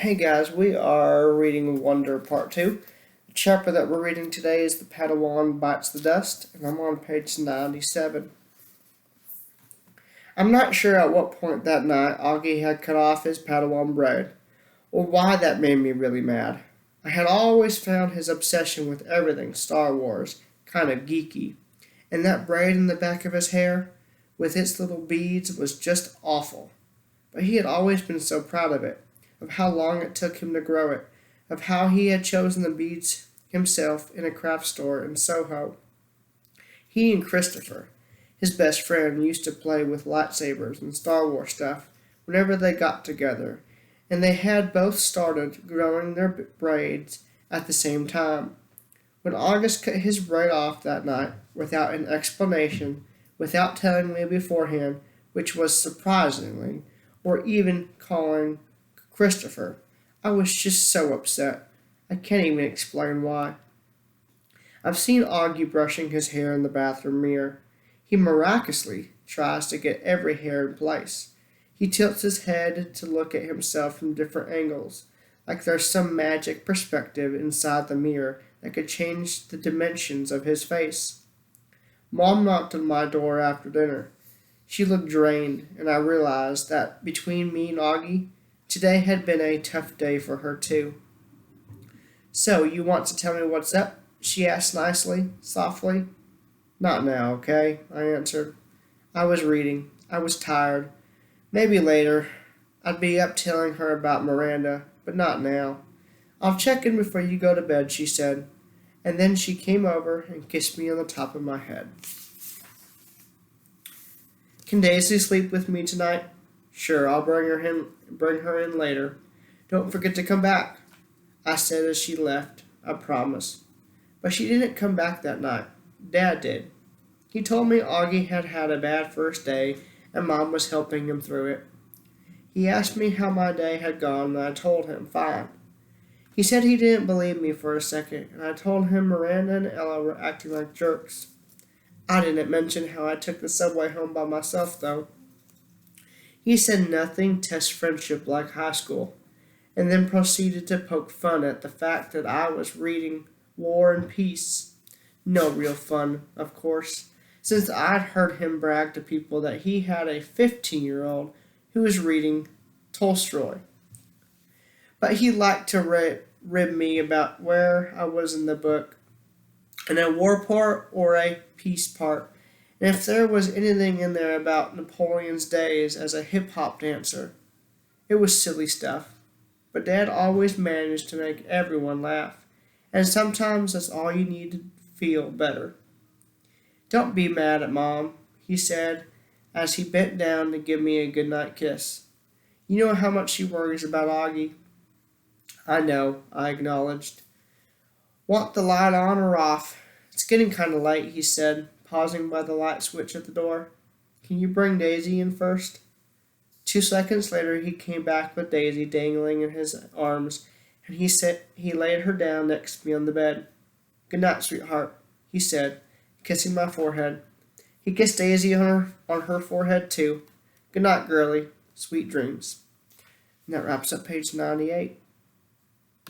Hey guys, we are reading Wonder Part 2. The chapter that we're reading today is The Padawan Bites the Dust, and I'm on page 97. I'm not sure at what point that night Augie had cut off his Padawan braid, or why that made me really mad. I had always found his obsession with everything Star Wars kind of geeky, and that braid in the back of his hair, with its little beads, was just awful. But he had always been so proud of how long it took him to grow it, of how he had chosen the beads himself in a craft store in Soho. He and Christopher, his best friend, used to play with lightsabers and Star Wars stuff whenever they got together, and they had both started growing their braids at the same time. When August cut his braid off that night, without an explanation, without telling me beforehand, which was surprisingly, or even calling Christopher, I was just so upset. I can't even explain why. I've seen Augie brushing his hair in the bathroom mirror. He miraculously tries to get every hair in place. He tilts his head to look at himself from different angles, like there's some magic perspective inside the mirror that could change the dimensions of his face. Mom knocked on my door after dinner. She looked drained, and I realized that between me and Augie, today had been a tough day for her, too. "So, you want to tell me what's up?" she asked nicely, softly. "Not now, okay?" I answered. I was reading. I was tired. Maybe later. I'd be up telling her about Miranda, but not now. "I'll check in before you go to bed," she said, and then she came over and kissed me on the top of my head. "Can Daisy sleep with me tonight?" "Sure, I'll bring her in later. Don't forget to come back," I said as she left. "I promise." But she didn't come back that night. Dad did. He told me Augie had had a bad first day and Mom was helping him through it. He asked me how my day had gone and I told him fine. He said he didn't believe me for a second, and I told him Miranda and Ella were acting like jerks. I didn't mention how I took the subway home by myself, though. He said nothing tests friendship like high school, and then proceeded to poke fun at the fact that I was reading War and Peace. No real fun, of course, since I'd heard him brag to people that he had a 15-year-old who was reading Tolstoy. But he liked to rib me about where I was in the book, in a war part or a peace part, and if there was anything in there about Napoleon's days as a hip-hop dancer. It was silly stuff, but Dad always managed to make everyone laugh, and sometimes that's all you need to feel better. "Don't be mad at Mom," he said as he bent down to give me a goodnight kiss. "You know how much she worries about Augie." "I know," I acknowledged. "Want the light on or off?" "It's getting kind of late," he said, pausing by the light switch at the door. "Can you bring Daisy in first?" 2 seconds later he came back with Daisy dangling in his arms, and he laid her down next to me on the bed. "Good night, sweetheart," he said, kissing my forehead. He kissed Daisy on her forehead too. "Good night, girlie. Sweet dreams." And that wraps up page 98.